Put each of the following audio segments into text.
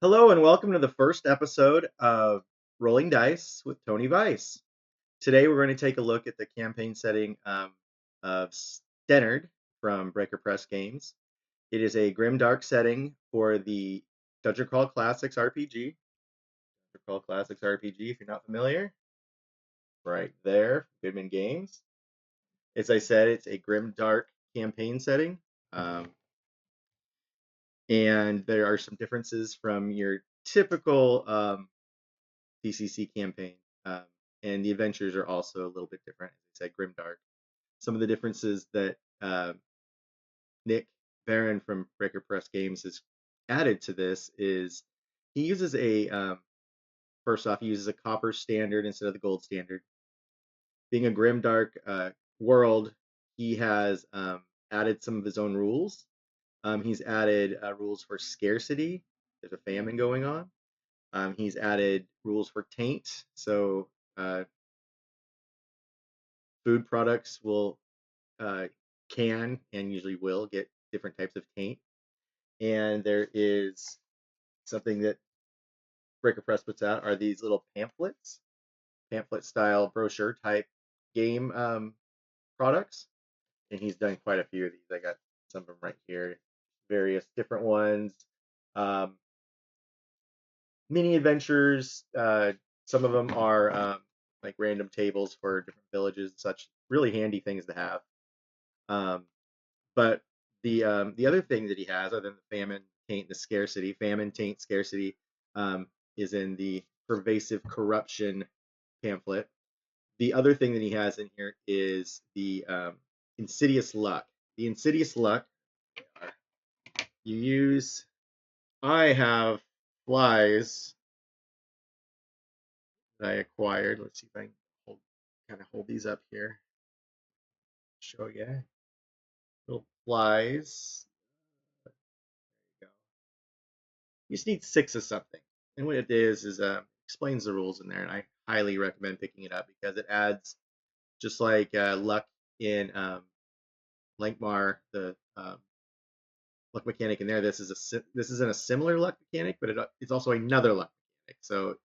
Hello and welcome to the first episode of Rolling Dice with Tony Weiss. Today we're going to take a look at the campaign setting of Stennard from Breaker Press Games. It is a grimdark setting for the Dungeon Crawl Classics RPG. Dungeon Crawl Classics RPG, if you're not familiar, right there, Goodman Games. As I said, it's a grimdark campaign setting. And there are some differences from your typical DCC campaign, and the adventures are also a little bit different. As I said, grimdark. Some of the differences that Nick Barron from Breaker Press Games has added to this is he uses first off, he uses a copper standard instead of the gold standard. Being a grimdark world, he has added some of his own rules. He's added rules for scarcity. There's a famine going on. He's added rules for taint, so food products can and usually will get different types of taint. And there is something that Breaker Press puts out are these little pamphlets, pamphlet style brochure type game products. And he's done quite a few of these. I got some of them right here, various different ones. Mini adventures. Some of them are like random tables for different villages and such. Really handy things to have. But the other thing that he has, other than the famine, taint, the scarcity, famine, taint, scarcity, is in the pervasive corruption pamphlet. The other thing that he has in here is the insidious luck. The insidious luck you use. I have flies that I acquired. Let's see if I can kind of hold these up here. Show you. Little flies. There you go. You just need 6 of something. And what it is explains the rules in there, and I highly recommend picking it up because it adds, just like luck in Lankmar, the luck mechanic in there. This isn't a similar luck mechanic, but it's also another luck mechanic. So,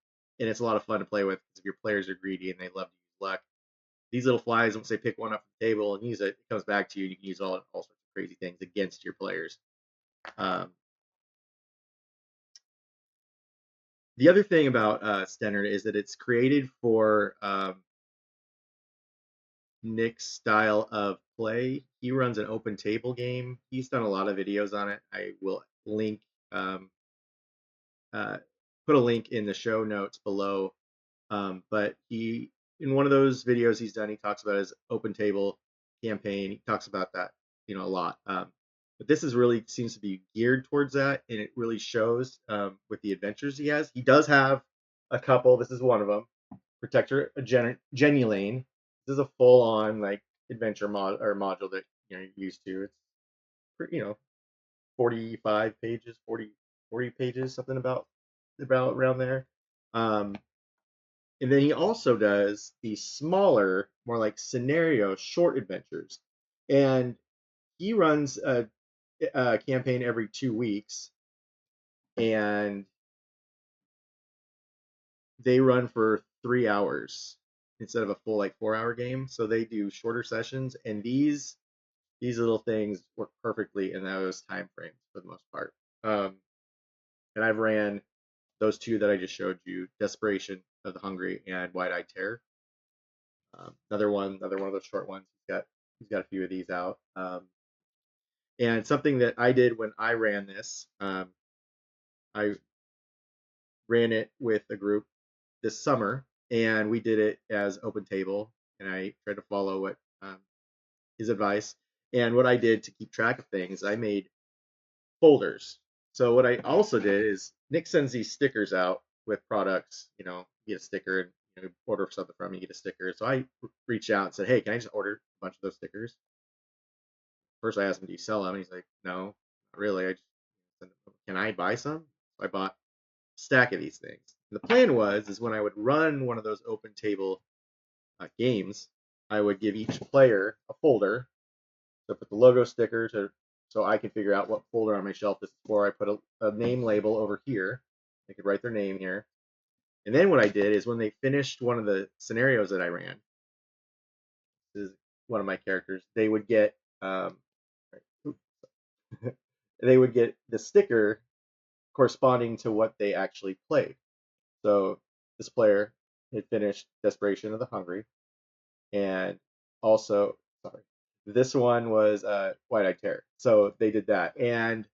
and it's a lot of fun to play with if your players are greedy and they love to use luck. These little flies, once they pick one up from the table and use it, it comes back to you. You can use all sorts of crazy things against your players. The other thing about Stennard is that it's created for Nick's style of play. He runs an open table game. He's done a lot of videos on it. I will link, put a link in the show notes below. But in one of those videos he's done, he talks about his open table campaign. He talks about that, a lot. But this really seems to be geared towards that, and it really shows with the adventures he has. He does have a couple. This is one of them. Protector Genulane. This is a full-on adventure module that you're used to. It's 45 pages, 40 pages, something about around there. And then he also does the smaller, more like scenario short adventures, and he runs a campaign every 2 weeks, and they run for 3 hours instead of a full 4-hour game. So they do shorter sessions, and these little things work perfectly in those time frames for the most part. And I've ran those 2 that I just showed you: Desperation of the Hungry and Wide-Eyed Terror. Another one of those short ones. He's got a few of these out. And something that I did when I ran this, I ran it with a group this summer, and we did it as open table, and I tried to follow what his advice. And what I did to keep track of things, I made folders. So what I also did is Nick sends these stickers out with products. You get a sticker and order something from me, you get a sticker. So I reached out and said, hey, can I just order a bunch of those stickers? First I asked him, do you sell them? And he's like, no, not really. I just said, can I buy some? So I bought a stack of these things. And the plan is when I would run one of those open table games, I would give each player a folder. So put the logo sticker so I can figure out what folder on my shelf this is for. I put a name label over here. They could write their name here. And then what I did is when they finished one of the scenarios that I ran, this is one of my characters, they would get they would get the sticker corresponding to what they actually played. So this player had finished Desperation of the Hungry, and also, sorry, this one was White-Eyed Terror. So they did that, and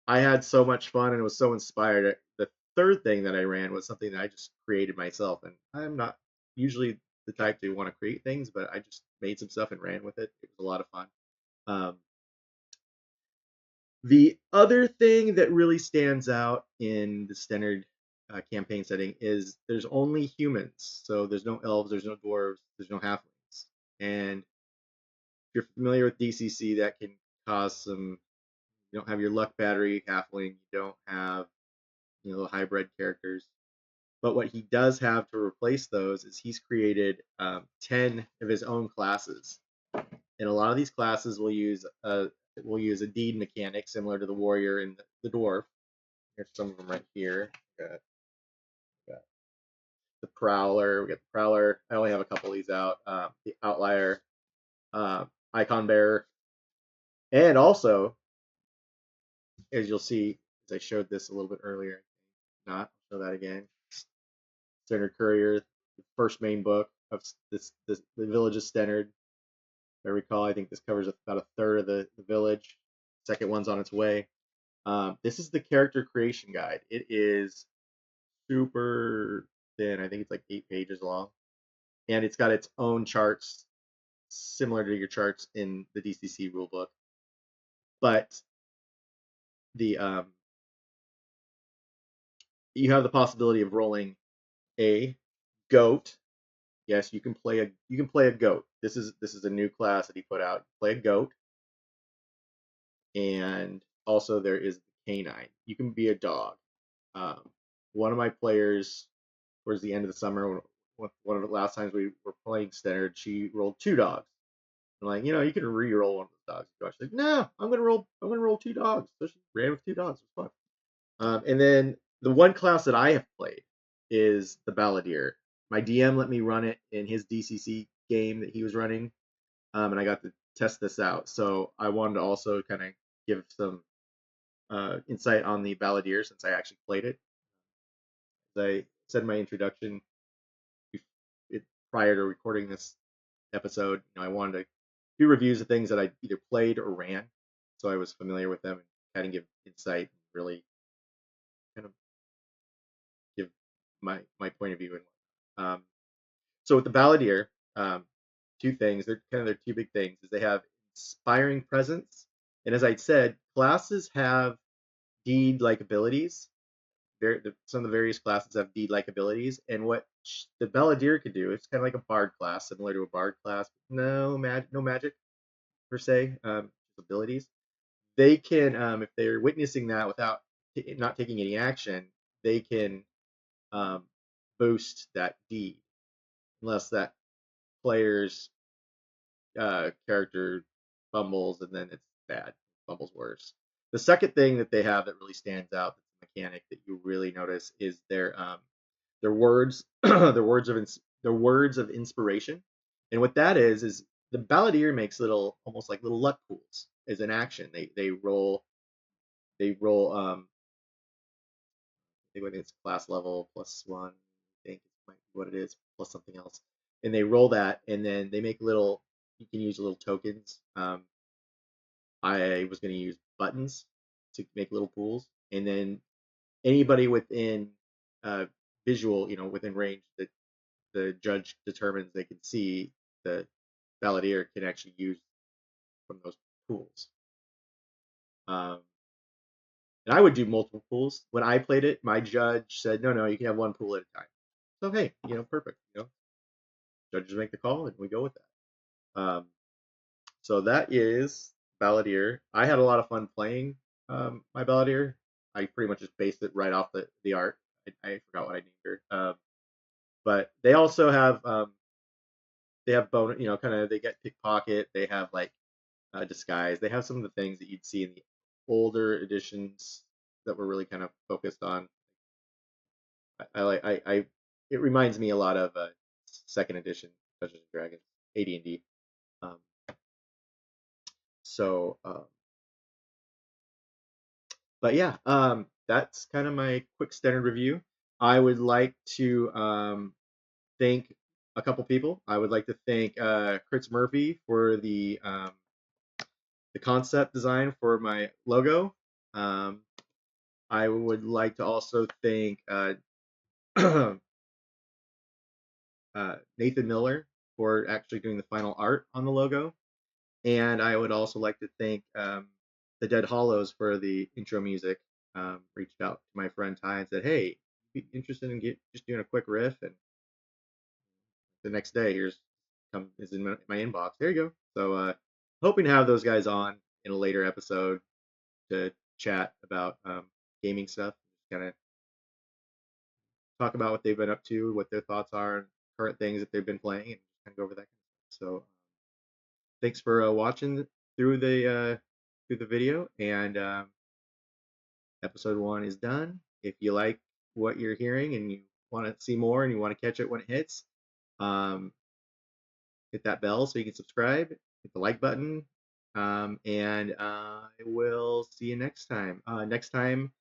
I had so much fun and was so inspired. The third thing that I ran was something that I just created myself, and I'm not usually the type to want to create things, but I just made some stuff and ran with it. It was a lot of fun. Um, the other thing that really stands out in the Stennard campaign setting is there's only humans. So there's no elves, there's no dwarves, there's no halflings. And if you're familiar with DCC, that can cause some. You don't have your luck battery halfling. You don't have the hybrid characters. But what he does have to replace those is he's created 10 of his own classes, and a lot of these classes will use a deed mechanic similar to the warrior and the dwarf. Here's some of them right here. Got the prowler. We got the prowler. I only have a couple of these out. The outlier, icon bearer, and also, as you'll see, as I showed this a little bit earlier, not show that again. Stennard Courier, the first main book of the Village of Stennard. If I recall, I think this covers about a third of the village. Second one's on its way. This is the character creation guide. It is super thin. I think it's like 8 pages long, and it's got its own charts similar to your charts in the DCC rulebook. But the you have the possibility of rolling a goat. Yes, you can play a goat. This is a new class that he put out. Play a goat, and also there is the canine. You can be a dog. Um, One of my players, towards the end of the summer, one of the last times we were playing Stennard, she rolled 2 dogs. I'm like, you can re-roll one of the dogs. She's like, no, I'm gonna roll 2 dogs. So she ran with 2 dogs. It was fun. And then the one class that I have played is the Balladeer. My DM let me run it in his DCC game that he was running, and I got to test this out. So I wanted to also kind of give some insight on the Balladeer since I actually played it. As I said in my introduction, prior to recording this episode, I wanted to do reviews of things that I either played or ran, so I was familiar with them and kind of give insight, and really kind of give my point of view. And so with the Balladeer, 2 things. They're kind of their 2 big things. Is they have inspiring presence, and as I said, classes have deed-like abilities. Some of the various classes have deed-like abilities, and what the Balladeer could do, it's kind of like a bard class, similar to a bard class. No magic per se, abilities. They can, if they're witnessing that without not taking any action, they can um, boost that deed, unless that player's character fumbles, and then it's bad. Fumbles worse. The second thing that they have that really stands out, that's a mechanic that you really notice, is their words, their words of inspiration. And what that is the Balladeer makes almost like little luck pools as an action. They roll I think it's class level +1. I think it might be what it is, plus something else. And they roll that, and then they make you can use little tokens. I was going to use buttons to make little pools, and then anybody within visual, within range that the judge determines they can see, the Balladeer can actually use from those pools. Um, and I would do multiple pools. When I played it, my judge said, no, you can have one pool at a time. So hey, perfect. Judges make the call and we go with that. So that is Balladeer. I had a lot of fun playing my Balladeer. I pretty much just based it right off the art. I forgot what I named her. But they also have they have bonus, kind of they get pickpocket. They have like disguise. They have some of the things that you'd see in the older editions that were really kind of focused on. I like I it reminds me a lot of second edition Dungeons and Dragons, AD&D. Um, so, but yeah, that's kind of my quick standard review. I would like to thank a couple people. I would like to thank Chris Murphy for the concept design for my logo. Um, I would like to also thank Nathan Miller for actually doing the final art on the logo. And I would also like to thank the Dead Hollows for the intro music. Reached out to my friend Ty and said, "Hey, be interested in just doing a quick riff?" And the next day, is in my inbox. There you go. So, hoping to have those guys on in a later episode to chat about gaming stuff, kind of talk about what they've been up to, what their thoughts are, and current things that they've been playing, and kind of go over that. So, thanks for watching through the video, and episode 1 is done. If you like what you're hearing and you want to see more and you want to catch it when it hits, um, hit that bell so you can subscribe, hit the like button, and I will see you next time. Next time,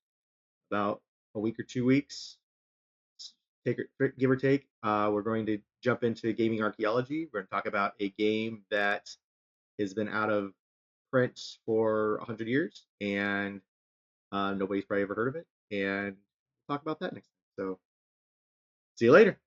about a week or 2 weeks, give or take, we're going to jump into gaming archaeology. We're going to talk about a game that has been out of print for 100 years, and nobody's probably ever heard of it. And we'll talk about that next time. So, see you later.